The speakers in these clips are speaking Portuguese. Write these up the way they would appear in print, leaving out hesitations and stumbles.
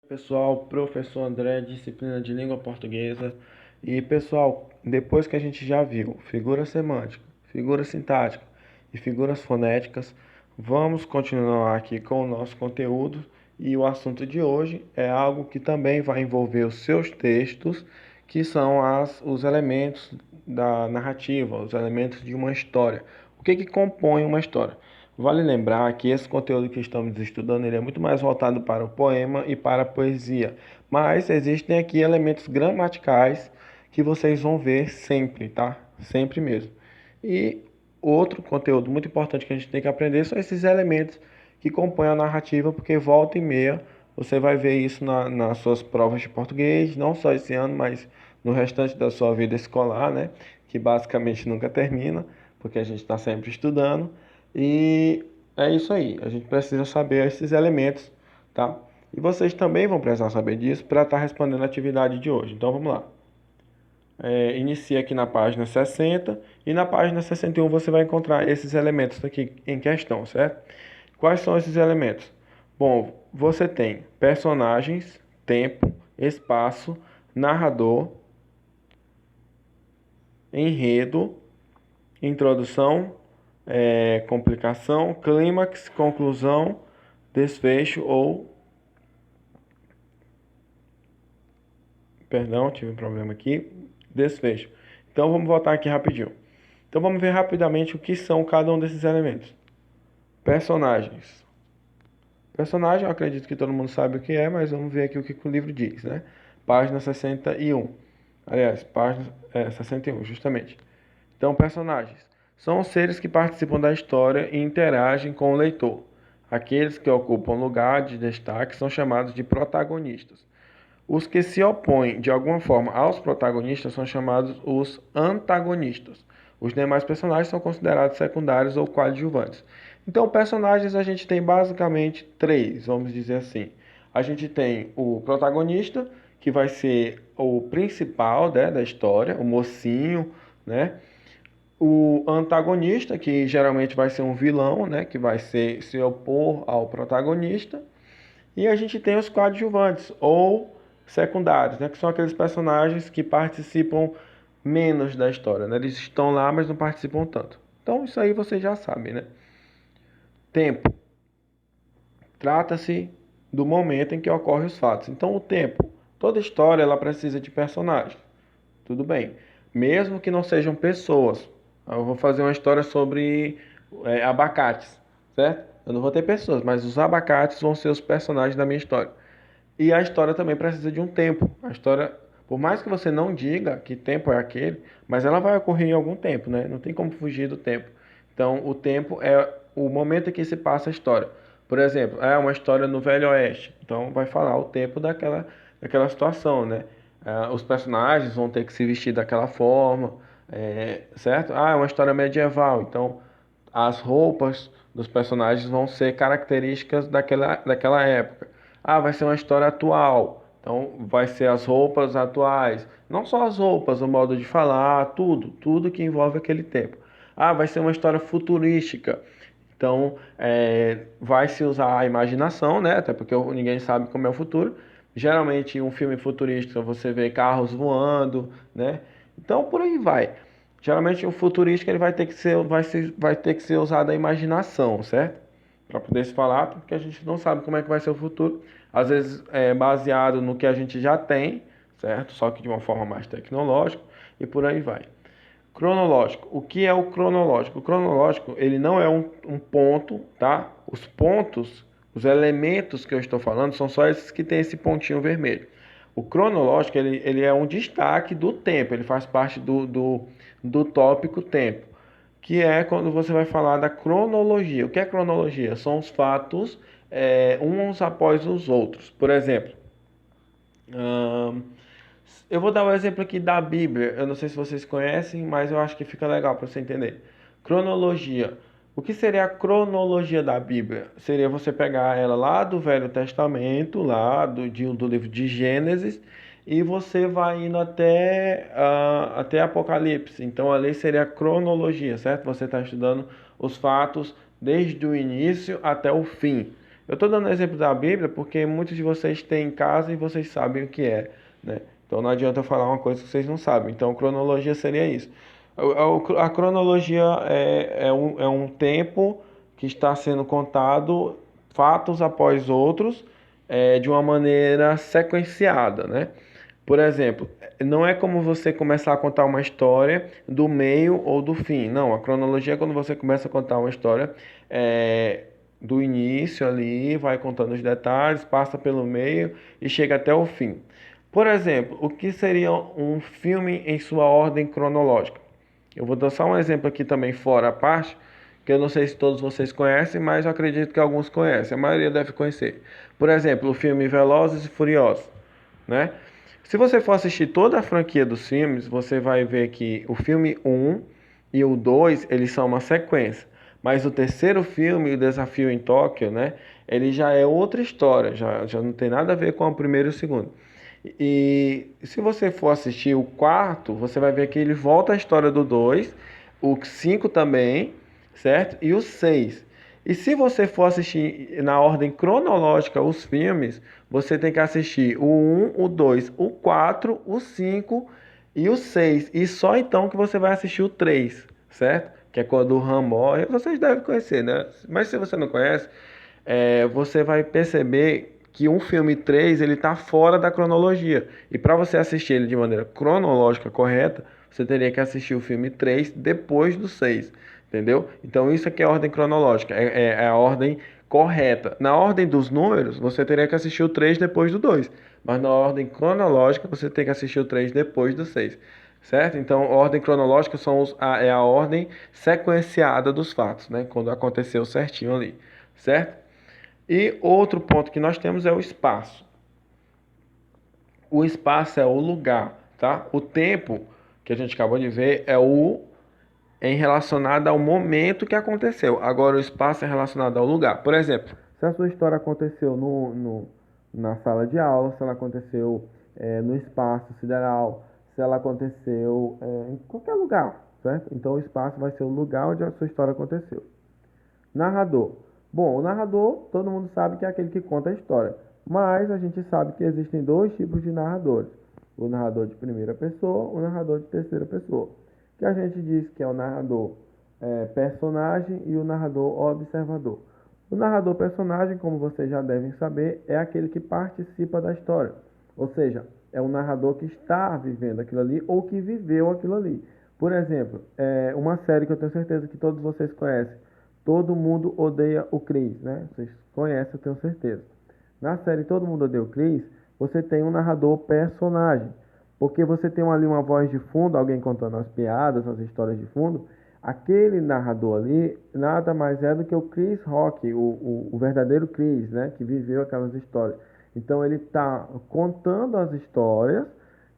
Pessoal, professor André, disciplina de língua portuguesa. E pessoal, depois que a gente já viu figura semântica, figura sintática e figuras fonéticas, vamos continuar aqui com o nosso conteúdo. E o assunto de hoje é algo que também vai envolver os seus textos, que são os elementos da narrativa, os elementos de uma história. O que compõe uma história? Vale lembrar que esse conteúdo que estamos estudando ele é muito mais voltado para o poema e para a poesia, mas existem aqui elementos gramaticais que vocês vão ver sempre, tá? Sempre mesmo. E outro conteúdo muito importante que a gente tem que aprender são esses elementos que compõem a narrativa, porque volta e meia você vai ver isso nas suas provas de português, não só esse ano, mas no restante da sua vida escolar, né? Que basicamente nunca termina, porque a gente está sempre estudando. E é isso aí, a gente precisa saber esses elementos, tá? E vocês também vão precisar saber disso para estar respondendo a atividade de hoje. Então vamos lá. Inicia aqui na página 60 e na página 61 você vai encontrar esses elementos aqui em questão, certo? Quais são esses elementos? Bom, você tem personagens, tempo, espaço, narrador, enredo, introdução, complicação, clímax, conclusão, desfecho ou... Perdão, tive um problema aqui. Desfecho. Então vamos voltar aqui rapidinho. Então vamos ver rapidamente o que são cada um desses elementos. Personagens. Personagem, eu acredito que todo mundo sabe o que é, mas vamos ver aqui o que o livro diz, né? Página 61. Aliás, página 61, justamente. Então, personagens são os seres que participam da história e interagem com o leitor. Aqueles que ocupam lugar de destaque são chamados de protagonistas. Os que se opõem de alguma forma aos protagonistas são chamados os antagonistas. Os demais personagens são considerados secundários ou coadjuvantes. Então, personagens a gente tem basicamente três, vamos dizer assim. A gente tem o protagonista, que vai ser o principal, né, da história, o mocinho, né? O antagonista, que geralmente vai ser um vilão, né, que vai se opor ao protagonista. E a gente tem os coadjuvantes, ou secundários, né, que são aqueles personagens que participam menos da história, né? Eles estão lá, mas não participam tanto. Então, isso aí vocês já sabem, né? Tempo. Trata-se do momento em que ocorrem os fatos. Então, o tempo. Toda história ela precisa de personagens. Tudo bem. Mesmo que não sejam pessoas. Eu vou fazer uma história sobre abacates, certo? Eu não vou ter pessoas, mas os abacates vão ser os personagens da minha história. E a história também precisa de um tempo. A história, por mais que você não diga que tempo é aquele, mas ela vai ocorrer em algum tempo, né? Não tem como fugir do tempo. Então, o tempo é o momento em que se passa a história. Por exemplo, é uma história no Velho Oeste. Então, vai falar o tempo daquela situação, né? Os personagens vão ter que se vestir daquela forma, certo? É uma história medieval. Então, as roupas dos personagens vão ser características daquela época. Vai ser uma história atual. Então, vai ser as roupas atuais. Não só as roupas, o modo de falar, tudo que envolve aquele tempo. Vai ser uma história futurística. Então, vai se usar a imaginação, né? Até porque ninguém sabe como é o futuro. Geralmente, um filme futurista, você vê carros voando, né? Então, por aí vai. Geralmente, o futurístico ele vai ter que ser usado a imaginação, certo? Para poder se falar, porque a gente não sabe como é que vai ser o futuro. Às vezes é baseado no que a gente já tem, certo? Só que de uma forma mais tecnológica e por aí vai. Cronológico. O que é o cronológico? O cronológico, ele não é um ponto, tá? Os pontos, os elementos que eu estou falando são só esses que tem esse pontinho vermelho. O cronológico, ele é um destaque do tempo, ele faz parte do tópico tempo, que é quando você vai falar da cronologia. O que é cronologia? São os fatos uns após os outros. Por exemplo, eu vou dar um exemplo aqui da Bíblia. Eu não sei se vocês conhecem, mas eu acho que fica legal para você entender. Cronologia. O que seria a cronologia da Bíblia? Seria você pegar ela lá do Velho Testamento, lá do livro de Gênesis, e você vai indo até Apocalipse. Então, ali seria a cronologia, certo? Você está estudando os fatos desde o início até o fim. Eu estou dando exemplo da Bíblia porque muitos de vocês têm em casa e vocês sabem o que é, né? Então não adianta eu falar uma coisa que vocês não sabem. Então cronologia seria isso. A cronologia é um tempo que está sendo contado fatos após outros, de uma maneira sequenciada, né? Por exemplo, não é como você começar a contar uma história do meio ou do fim. Não, a cronologia é quando você começa a contar uma história é, do início ali, vai contando os detalhes, passa pelo meio e chega até o fim. Por exemplo, o que seria um filme em sua ordem cronológica? Eu vou dar só um exemplo aqui também fora a parte, que eu não sei se todos vocês conhecem, mas eu acredito que alguns conhecem. A maioria deve conhecer. Por exemplo, o filme Velozes e Furiosos, né? Se você for assistir toda a franquia dos filmes, você vai ver que o filme um e o 2 eles são uma sequência. Mas o terceiro filme, o Desafio em Tóquio, né? Ele já é outra história, já não tem nada a ver com o primeiro e o segundo. E se você for assistir o quarto, você vai ver que ele volta à história do 2, o 5 também, certo? E o 6. E se você for assistir na ordem cronológica os filmes, você tem que assistir o um, o 2, o 4, o 5 e o 6. E só então que você vai assistir o 3, certo? Que é quando o Han morre. Vocês devem conhecer, né? Mas se você não conhece, você vai perceber que um filme 3 ele está fora da cronologia. E para você assistir ele de maneira cronológica correta, você teria que assistir o filme 3 depois do 6. Entendeu? Então isso aqui é a ordem cronológica, é a ordem correta. Na ordem dos números, você teria que assistir o 3 depois do 2. Mas na ordem cronológica, você tem que assistir o 3 depois do 6. Certo? Então, ordem cronológica é a ordem sequenciada dos fatos, né? Quando aconteceu certinho ali. Certo? E outro ponto que nós temos é o espaço. O espaço é o lugar, tá? O tempo que a gente acabou de ver é relacionado ao momento que aconteceu. Agora o espaço é relacionado ao lugar. Por exemplo, se a sua história aconteceu na sala de aula, se ela aconteceu no espaço sideral, se ela aconteceu em qualquer lugar, certo? Então o espaço vai ser o lugar onde a sua história aconteceu. Narrador. Bom, o narrador, todo mundo sabe que é aquele que conta a história. Mas a gente sabe que existem dois tipos de narradores. O narrador de primeira pessoa, o narrador de terceira pessoa. Que a gente diz que é o narrador personagem e o narrador observador. O narrador personagem, como vocês já devem saber, é aquele que participa da história. Ou seja, é o narrador que está vivendo aquilo ali ou que viveu aquilo ali. Por exemplo, uma série que eu tenho certeza que todos vocês conhecem, Todo Mundo Odeia o Chris, né? Vocês conhecem, eu tenho certeza. Na série Todo Mundo Odeia o Chris, você tem um narrador personagem, porque você tem ali uma voz de fundo, alguém contando as piadas, as histórias de fundo. Aquele narrador ali nada mais é do que o Chris Rock, o verdadeiro Chris, né? Que viveu aquelas histórias. Então ele está contando as histórias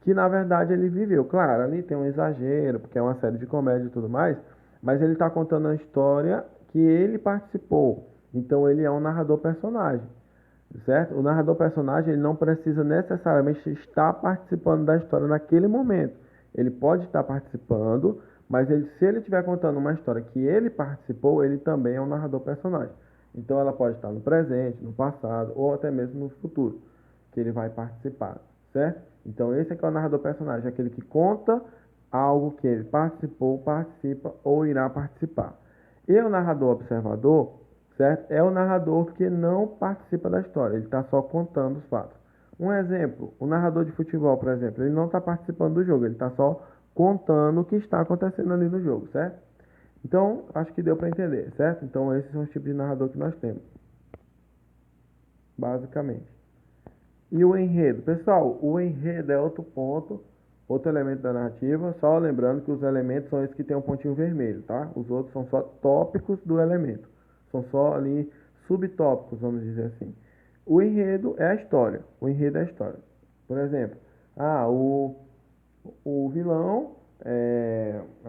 que na verdade ele viveu. Claro, ali tem um exagero, porque é uma série de comédia e tudo mais, mas ele está contando a história que ele participou. Então ele é um narrador personagem, certo? O narrador personagem ele não precisa necessariamente estar participando da história naquele momento. Ele pode estar participando, mas se ele estiver contando uma história que ele participou, ele também é um narrador personagem. Então ela pode estar no presente, no passado ou até mesmo no futuro, que ele vai participar, certo? Então esse aqui é o narrador personagem, aquele que conta algo que ele participou, participa ou irá participar. E o narrador observador, certo? É o narrador que não participa da história, ele está só contando os fatos. Um exemplo, o narrador de futebol, por exemplo, ele não está participando do jogo, ele está só contando o que está acontecendo ali no jogo, certo? Então, acho que deu para entender, certo? Então, esses são os tipos de narrador que nós temos, basicamente. E o enredo? Pessoal, o enredo é outro ponto, outro elemento da narrativa, só lembrando que os elementos são esses que tem um pontinho vermelho, tá? Os outros são só tópicos do elemento. São só ali subtópicos, vamos dizer assim. O enredo é a história. O enredo é a história. Por exemplo, o vilão,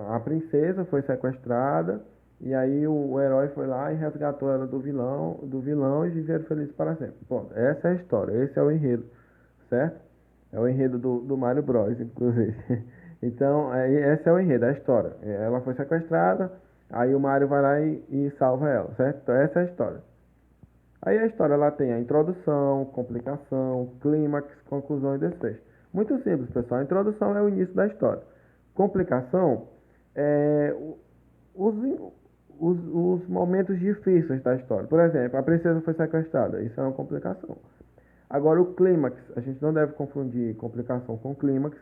a princesa foi sequestrada, e aí o herói foi lá e resgatou ela do vilão e viveram felizes para sempre. Bom, essa é a história, esse é o enredo, certo? É o enredo do Mario Bros, inclusive. Então, esse é o enredo, a história. Ela foi sequestrada, aí o Mario vai lá e salva ela, certo? Então, essa é a história. Aí a história ela tem a introdução, complicação, clímax, conclusão e desfecho. Muito simples, pessoal. A introdução é o início da história. Complicação é os, os momentos difíceis da história. Por exemplo, a princesa foi sequestrada. Isso é uma complicação. Agora, o clímax, a gente não deve confundir complicação com clímax,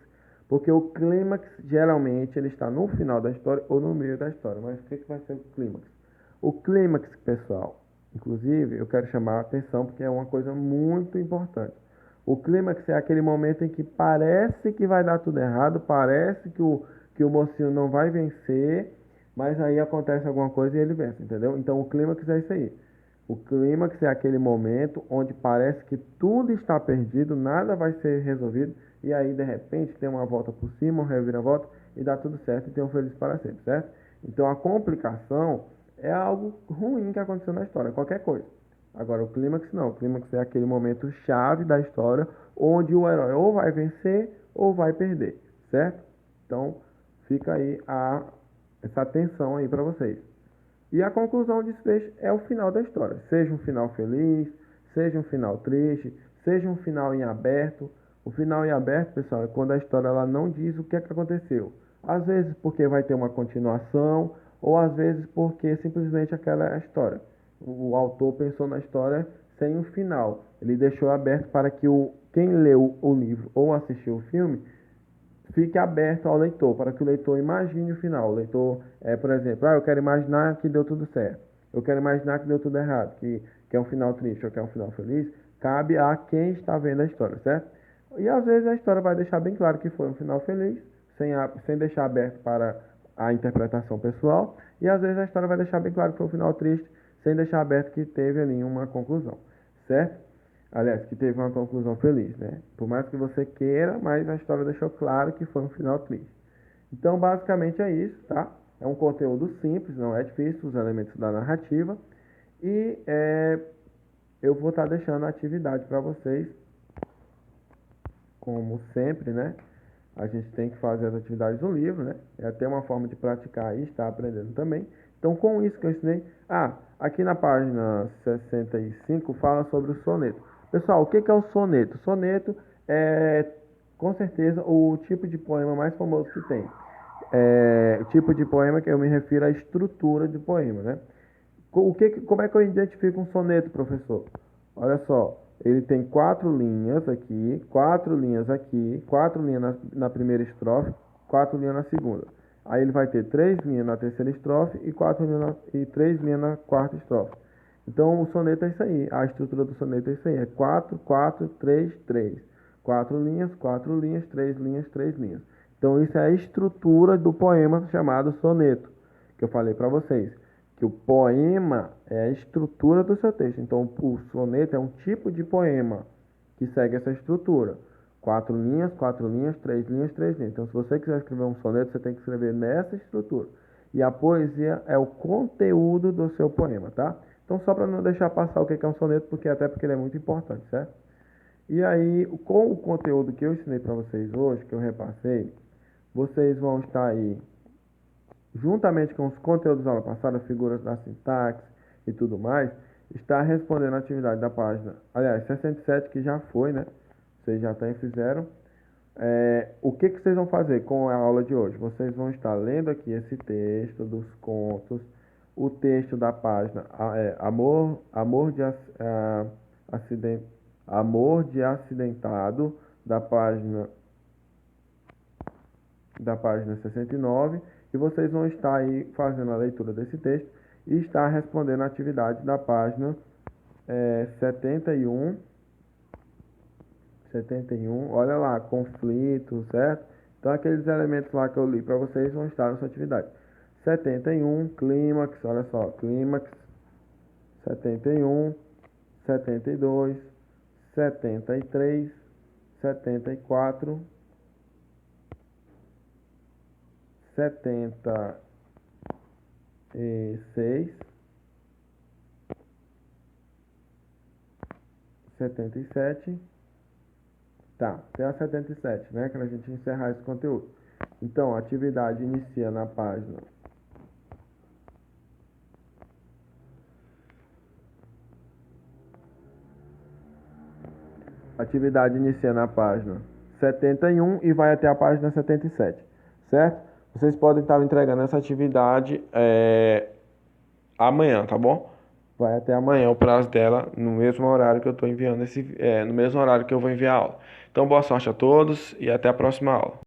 porque o clímax geralmente ele está no final da história ou no meio da história. Mas o que vai ser o clímax? O clímax, pessoal, inclusive, eu quero chamar a atenção porque é uma coisa muito importante. O clímax é aquele momento em que parece que vai dar tudo errado, parece que o mocinho não vai vencer, mas aí acontece alguma coisa e ele vence, entendeu? Então o clímax é isso aí. O clímax é aquele momento onde parece que tudo está perdido, nada vai ser resolvido, e aí de repente tem uma volta por cima, uma reviravolta, e dá tudo certo e tem um feliz para sempre, certo? Então a complicação é algo ruim que aconteceu na história, qualquer coisa. Agora o clímax não, o clímax é aquele momento chave da história, onde o herói ou vai vencer ou vai perder, certo? Então fica aí essa atenção aí para vocês. E a conclusão, o desfecho é o final da história. Seja um final feliz, seja um final triste, seja um final em aberto. O final em aberto, pessoal, é quando a história ela não diz o que é que aconteceu. Às vezes porque vai ter uma continuação, ou às vezes porque simplesmente aquela é a história. O autor pensou na história sem um final. Ele deixou aberto para que quem leu o livro ou assistiu o filme fique aberto ao leitor, para que o leitor imagine o final. O leitor, por exemplo, eu quero imaginar que deu tudo certo. Eu quero imaginar que deu tudo errado, que é um final triste ou que é um final feliz. Cabe a quem está vendo a história, certo? E às vezes a história vai deixar bem claro que foi um final feliz, sem deixar aberto para a interpretação pessoal. E às vezes a história vai deixar bem claro que foi um final triste, sem deixar aberto que teve ali uma conclusão, certo? Aliás, que teve uma conclusão feliz, né? Por mais que você queira, mas a história deixou claro que foi um final triste. Então, basicamente é isso, tá? É um conteúdo simples, não é difícil, os elementos da narrativa. E eu vou estar deixando a atividade para vocês, como sempre, né? A gente tem que fazer as atividades no livro, né? É até uma forma de praticar e estar aprendendo também. Então, com isso que eu ensinei... aqui na página 65 fala sobre o soneto. Pessoal, o que é o soneto? Soneto é, com certeza, o tipo de poema mais famoso que tem. O tipo de poema que eu me refiro à estrutura do poema, né? Como é que eu identifico um soneto, professor? Olha só, ele tem 4 linhas aqui, 4 linhas aqui, 4 linhas na primeira estrofe, 4 linhas na segunda. Aí ele vai ter 3 linhas na terceira estrofe e 4 linhas e 3 linhas na quarta estrofe. Então o soneto é isso aí, a estrutura do soneto é isso aí, é 4, 4, 3, 3. 4 linhas, 4 linhas, 3 linhas, 3 linhas. Então isso é a estrutura do poema chamado soneto, que eu falei para vocês que o poema é a estrutura do seu texto. Então, o soneto é um tipo de poema que segue essa estrutura. 4 linhas, 4 linhas, 3 linhas, 3 linhas. Então, se você quiser escrever um soneto, você tem que escrever nessa estrutura. E a poesia é o conteúdo do seu poema, tá? Então, só para não deixar passar o que é um soneto, até porque ele é muito importante, certo? E aí, com o conteúdo que eu ensinei para vocês hoje, que eu repassei, vocês vão estar aí juntamente com os conteúdos da aula passada, figuras da sintaxe e tudo mais, está respondendo a atividade da página, aliás, 67 que já foi, né? Vocês já até fizeram. O que vocês vão fazer com a aula de hoje? Vocês vão estar lendo aqui esse texto dos contos, o texto da página Amor de Acidentado, da página 69, e vocês vão estar aí fazendo a leitura desse texto e estar respondendo a atividade da página 71, olha lá, conflito, certo? Então aqueles elementos lá que eu li para vocês vão estar nessa atividade. 71, clímax, olha só, clímax, 71, 72, 73, 74, 76, 77, tá, até a 77, né, para a gente encerrar esse conteúdo. Então, a atividade inicia na página A atividade inicia na página 71 e vai até a página 77, certo? Vocês podem estar entregando essa atividade amanhã, tá bom? Vai até amanhã o prazo dela, no mesmo horário que eu estou enviando no mesmo horário que eu vou enviar a aula. Então, boa sorte a todos e até a próxima aula.